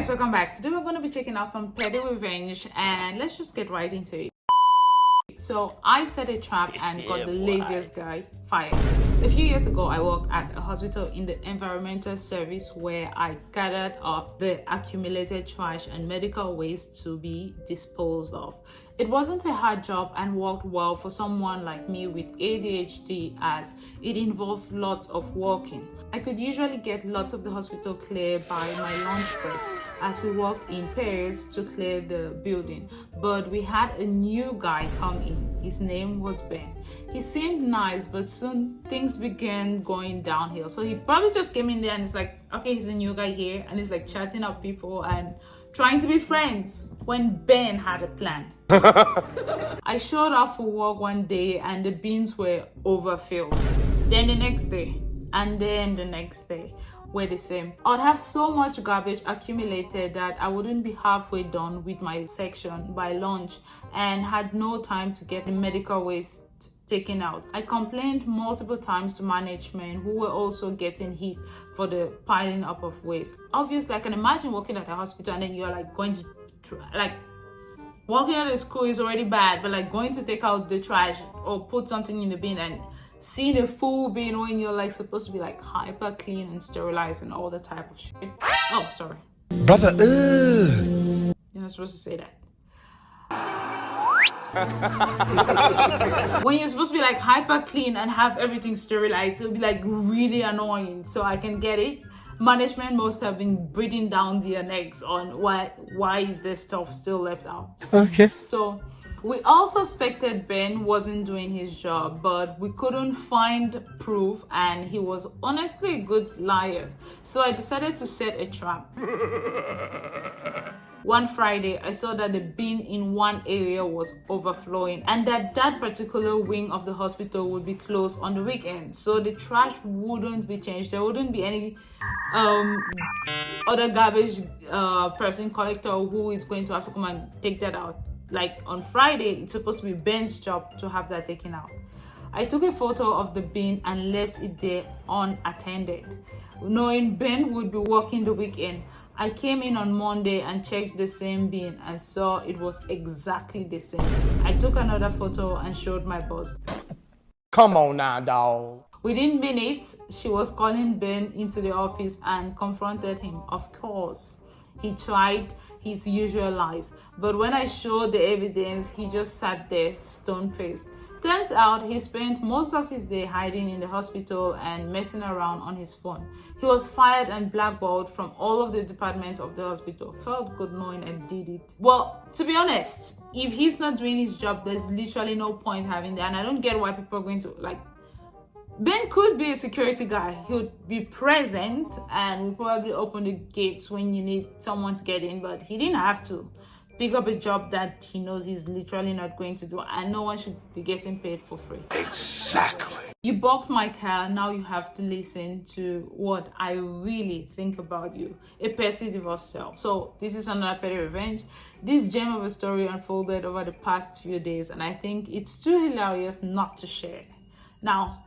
guys, welcome back. Today we're going to be checking out some petty revenge, and let's just get right into it. So I set a trap and got the laziest guy fired. A few years ago, I worked at a hospital in the environmental service where I gathered up the accumulated trash and medical waste to be disposed of. It wasn't a hard job and worked well for someone like me with ADHD, as it involved lots of walking. I could usually get lots of the hospital clear by my lunch break, as we walked in pairs to clear the building. But we had a new guy come in. His name was Ben. He seemed nice, but soon things began going downhill. So he probably just came in there and it's like, okay, he's a new guy here, and he's like chatting up people and trying to be friends, when Ben had a plan. I showed up for work one day and the bins were overfilled. Then the next day, and then the next day were the same. I'd have so much garbage accumulated that I wouldn't be halfway done with my section by lunch and had no time to get the medical waste taken out. I complained multiple times to management, who were also getting hit for the piling up of waste. Obviously, I can imagine working at a hospital and then you're like going to walking out of school is already bad, but like going to take out the trash or put something in the bin and seeing a full bin when you're like supposed to be like hyper clean and sterilized and all the type of shit. Oh, sorry. Brother, You're not supposed to say that. When you're supposed to be like hyper clean and have everything sterilized, it'll be like really annoying. So I can get it. Management must have been breathing down their necks on why is this stuff still left out. okay. So we all suspected Ben wasn't doing his job, but we couldn't find proof, and he was honestly a good liar. So I decided to set a trap. One Friday, I saw that the bin in one area was overflowing and that particular wing of the hospital would be closed on the weekend. So the trash wouldn't be changed. There wouldn't be any other garbage person collector who is going to have to come and take that out. Like on Friday, it's supposed to be Ben's job to have that taken out. I took a photo of the bin and left it there unattended, knowing Ben would be working the weekend. I came in on Monday and checked the same bin and saw it was exactly the same. I took another photo and showed my boss. Come on now, dog. Within minutes, she was calling Ben into the office and confronted him. Of course, he tried his usual lies, but when I showed the evidence, he just sat there stone-faced. Turns out he spent most of his day hiding in the hospital and messing around on his phone. He was fired and blackballed from all of the departments of the hospital. Felt good knowing I did it. Well, to be honest, if he's not doing his job, there's literally no point having that. And I don't get why people are going to like... Ben could be a security guy. He would be present and would probably open the gates when you need someone to get in, but he didn't have to pick up a job that he knows he's literally not going to do, and no one should be getting paid for free. Exactly. You balked my car, now you have to listen to what I really think about you. A petty divorce tale. So this is another petty revenge. This gem of a story unfolded over the past few days, and I think it's too hilarious not to share. Now,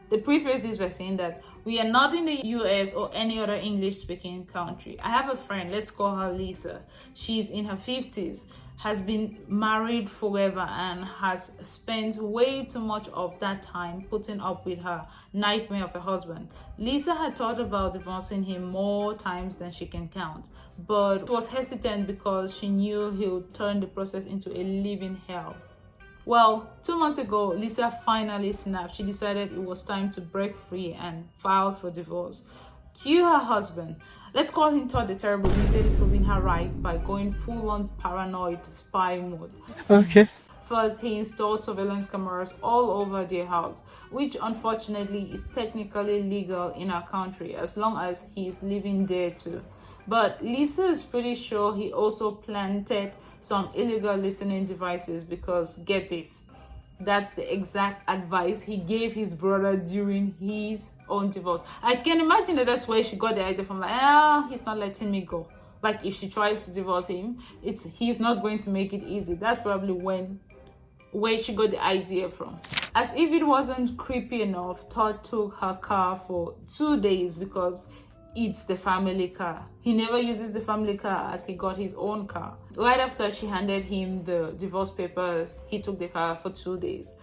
the preface is by saying that we are not in the US or any other English-speaking country. I have a friend, let's call her Lisa. She's in her 50s, has been married forever, and has spent way too much of that time putting up with her nightmare of a husband. Lisa had thought about divorcing him more times than she can count, but was hesitant because she knew he would turn the process into a living hell. Well, 2 months ago, Lisa finally snapped. She decided it was time to break free and filed for divorce. Cue her husband. Let's call him Todd the Terrible, immediately proving her right by going full-on paranoid spy mode. Okay. First, he installed surveillance cameras all over their house, which unfortunately is technically legal in our country as long as he is living there too. But Lisa is pretty sure he also planted some illegal listening devices because, get this, that's the exact advice he gave his brother during his own divorce. I can imagine that that's where she got the idea from, like, he's not letting me go. Like, if she tries to divorce him, he's not going to make it easy. That's probably where she got the idea from. As if it wasn't creepy enough, Todd took her car for 2 days because eats the family car. He never uses the family car as he got his own car. Right after she handed him the divorce papers, he took the car for 2 days.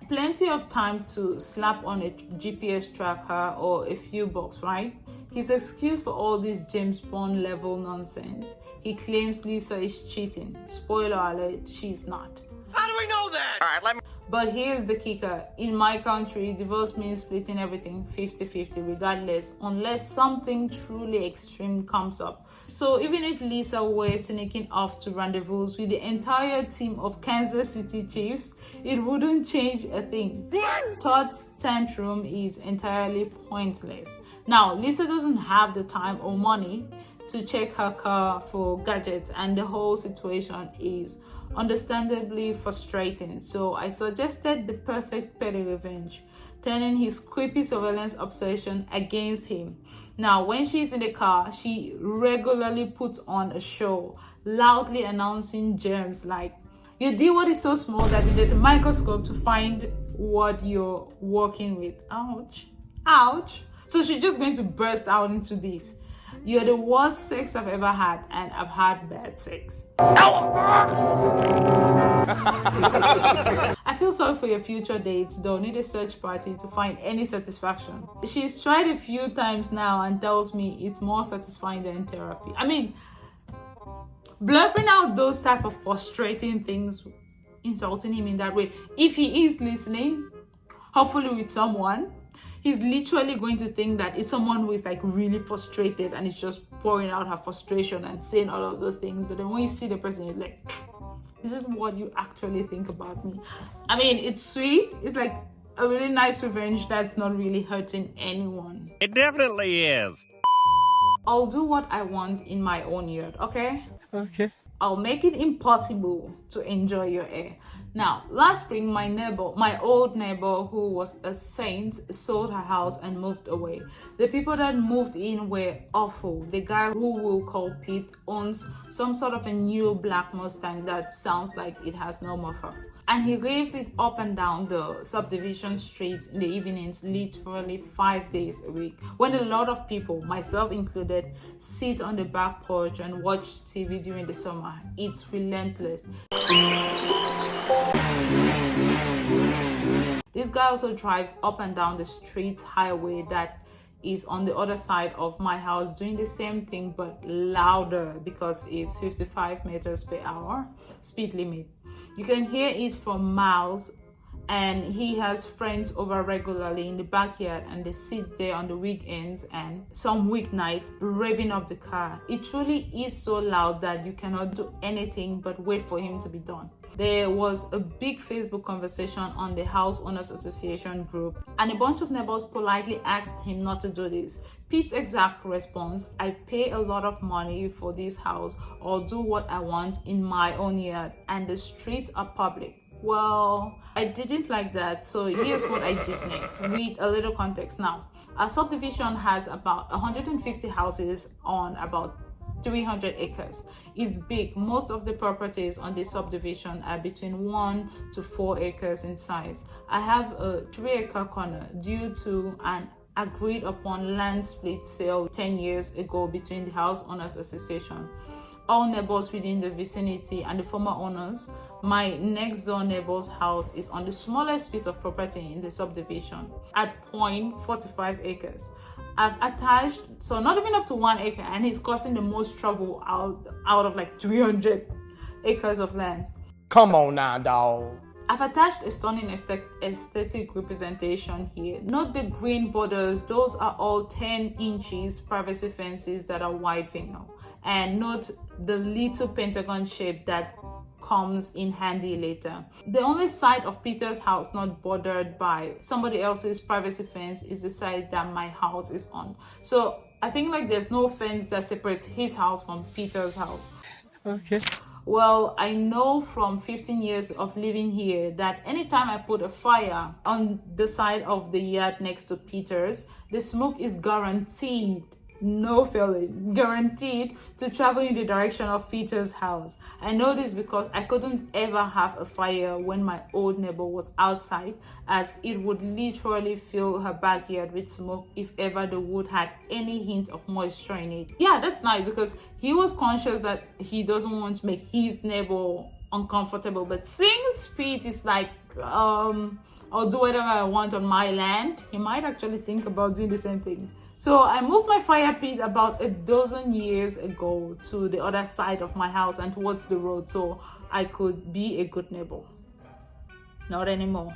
Plenty of time to slap on a GPS tracker or a few bucks, right? His excuse for all this James Bond level nonsense: he claims Lisa is cheating. Spoiler alert, she's not. How do we know that? All right, let me. But here's the kicker. In my country, divorce means splitting everything 50-50 regardless, unless something truly extreme comes up. So even if Lisa were sneaking off to rendezvous with the entire team of Kansas City Chiefs, it wouldn't change a thing. Todd's tantrum is entirely pointless. Now, Lisa doesn't have the time or money to check her car for gadgets, and the whole situation is understandably frustrating. So I suggested the perfect petty revenge, turning his creepy surveillance obsession against him. Now, when she's in the car, she regularly puts on a show, loudly announcing germs like, "You did what is so small that you need a microscope to find what you're working with." Ouch. Ouch. So she's just going to burst out into this: "You're the worst sex I've ever had, and I've had bad sex." I feel sorry for your future dates. Don't need a search party to find any satisfaction. She's tried a few times now and tells me it's more satisfying than therapy. I mean, blurring out those type of frustrating things, insulting him in that way, if he is listening, hopefully with someone, he's literally going to think that it's someone who is like really frustrated and is just pouring out her frustration and saying all of those things. But then when you see the person, you're like, this is what you actually think about me. I mean, it's sweet. It's like a really nice revenge that's not really hurting anyone. It definitely is. I'll do what I want in my own yard, okay? Okay. I'll make it impossible to enjoy your air. Now, last spring, my old neighbor who was a saint, sold her house and moved away. The people that moved in were awful. The guy who we'll call Pete owns some sort of a new black Mustang that sounds like it has no muffler. And he raves it up and down the subdivision streets in the evenings, literally 5 days a week, when a lot of people, myself included, sit on the back porch and watch TV during the summer. It's relentless. This guy also drives up and down the street highway that is on the other side of my house, doing the same thing but louder because it's 55 meters per hour speed limit. You can hear it from miles, and he has friends over regularly in the backyard, and they sit there on the weekends and some weeknights revving up the car. It truly is so loud that you cannot do anything but wait for him to be done. There was a big Facebook conversation on the House Owners Association group, and a bunch of neighbors politely asked him not to do this. Pete's exact response: "I pay a lot of money for this house. I'll do what I want in my own yard, and the streets are public." Well, I didn't like that, so here's what I did next. With a little context now. Our subdivision has about 150 houses on about 300 acres. It's big. Most of the properties on this subdivision are between 1 to 4 acres in size. I have a 3-acre corner due to an agreed upon land split sale 10 years ago between the House Owners Association. All neighbors within the vicinity and the former owners. My next door neighbor's house is on the smallest piece of property in the subdivision at 0.45 acres. I've attached, so not even up to 1 acre, and he's causing the most trouble out of like 300 acres of land. Come on now, dog. I've attached a stunning aesthetic representation here. Note the green borders, those are all 10 inches privacy fences that are wide vinyl. And note the little pentagon shape that comes in handy later. The only side of Peter's house not bordered by somebody else's privacy fence is the side that my house is on. So I think like there's no fence that separates his house from Peter's house. Okay. Well, I know from 15 years of living here that anytime I put a fire on the side of the yard next to Peter's, the smoke is guaranteed no failing, guaranteed to travel in the direction of Peter's house. I know this because I couldn't ever have a fire when my old neighbor was outside, as it would literally fill her backyard with smoke if ever the wood had any hint of moisture in it. Yeah, that's nice because he was conscious that he doesn't want to make his neighbor uncomfortable, but since Pete is like, I'll do whatever I want on my land, he might actually think about doing the same thing. So I moved my fire pit about a dozen years ago to the other side of my house and towards the road so I could be a good neighbor. Not anymore.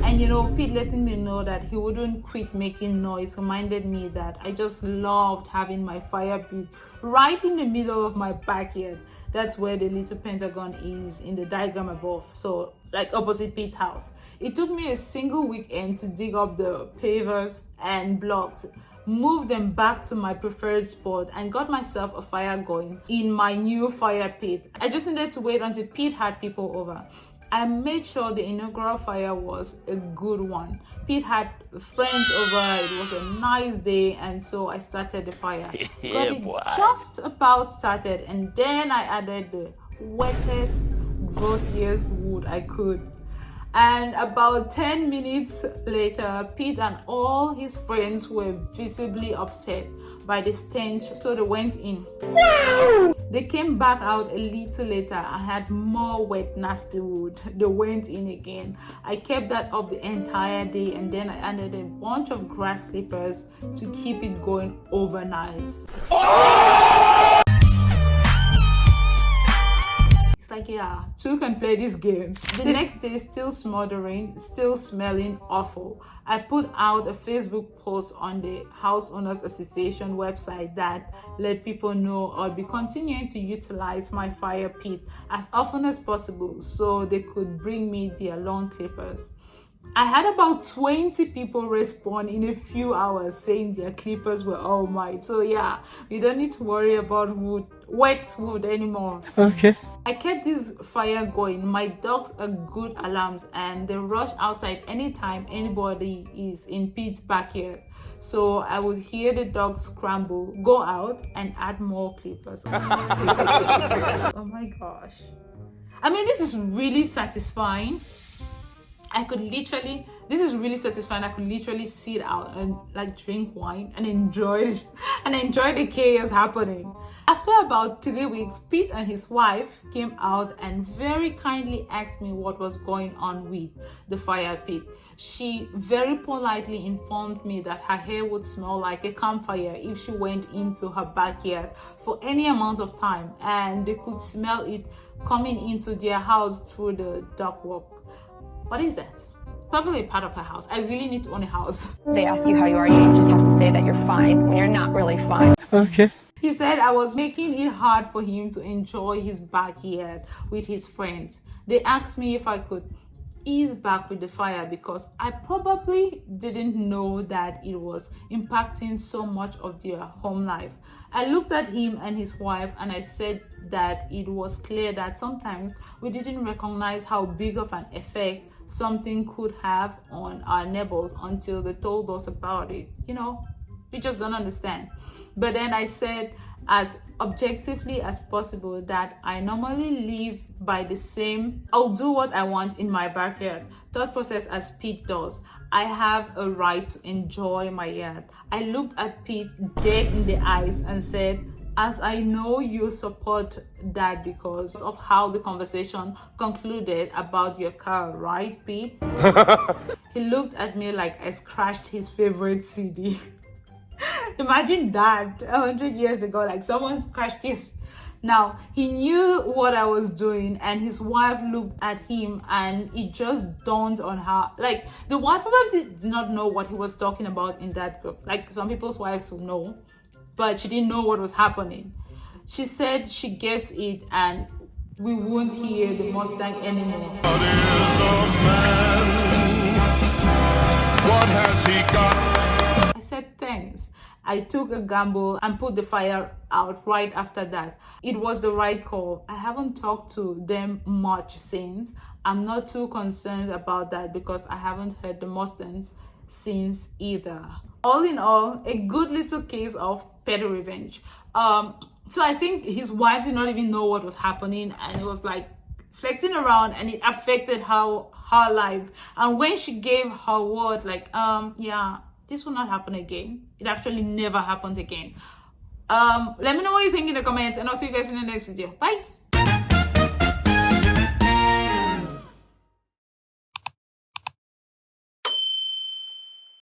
And Pete letting me know that he wouldn't quit making noise reminded me that I just loved having my fire pit right in the middle of my backyard. That's where the little pentagon is in the diagram above, so like opposite Pete's house. It took me a single weekend to dig up the pavers and blocks, move them back to my preferred spot, and got myself a fire going in my new fire pit. I just needed to wait until Pete had people over. I made sure the inaugural fire was a good one. Pete had friends over, it was a nice day, and so I started the fire. Got it just about started, and then I added the wettest, grossiest wood I could. And about 10 minutes later, Pete and all his friends were visibly upset by the stench, so they went in. They came back out a little later. I had more wet, nasty wood. They went in again. I kept that up the entire day, and then I added a bunch of grass clippers to keep it going overnight. Like, yeah, two can play this game. The next day, still smoldering, still smelling awful, I put out a Facebook post on the House Owners Association website that let people know I'll be continuing to utilize my fire pit as often as possible so they could bring me their lawn clippers. I had about 20 people respond in a few hours saying their clippers were all mine. So yeah, we don't need to worry about wet wood anymore. Okay. I kept this fire going. My dogs are good alarms and they rush outside anytime anybody is in Pete's backyard. So I would hear the dogs scramble, go out and add more clippers. Oh my gosh. I mean, this is really satisfying. This is really satisfying. I could literally sit out and like drink wine and enjoy the chaos happening. After about 3 weeks, Pete and his wife came out and very kindly asked me what was going on with the fire pit. She very politely informed me that her hair would smell like a campfire if she went into her backyard for any amount of time, and they could smell it coming into their house through the ductwork. What is that? Probably a part of her house. I really need to own a house. They ask you how you are, you just have to say that you're fine when you're not really fine. Okay. He said I was making it hard for him to enjoy his backyard with his friends. They asked me if I could ease back with the fire because I probably didn't know that it was impacting so much of their home life. I looked at him and his wife and I said that it was clear that sometimes we didn't recognize how big of an effect something could have on our neighbors until they told us about it. We just don't understand. But then I said as objectively as possible that I normally live by the same I'll do what I want in my backyard thought process as Pete does. I have a right to enjoy my yard. I looked at Pete dead in the eyes and said, as I know you support that because of how the conversation concluded about your car, right, Pete? He looked at me like I scratched his favorite CD. Imagine that 100 years ago, like someone scratched his. Now, he knew what I was doing and his wife looked at him and it just dawned on her. Like, the wife probably did not know what he was talking about in that group. Like, some people's wives will know, but she didn't know what was happening. She said she gets it and we won't hear the Mustang anymore. What has he got? I said thanks. I took a gamble and put the fire out right after that. It was the right call. I haven't talked to them much since. I'm not too concerned about that because I haven't heard the Mustangs since either. All in all, a good little case of petty revenge. So I think his wife did not even know what was happening, and it was like flexing around, and it affected her life. And when she gave her word, like, yeah, this will not happen again, it actually never happened again. Let me know what you think in the comments, and I'll see you guys in the next video. Bye.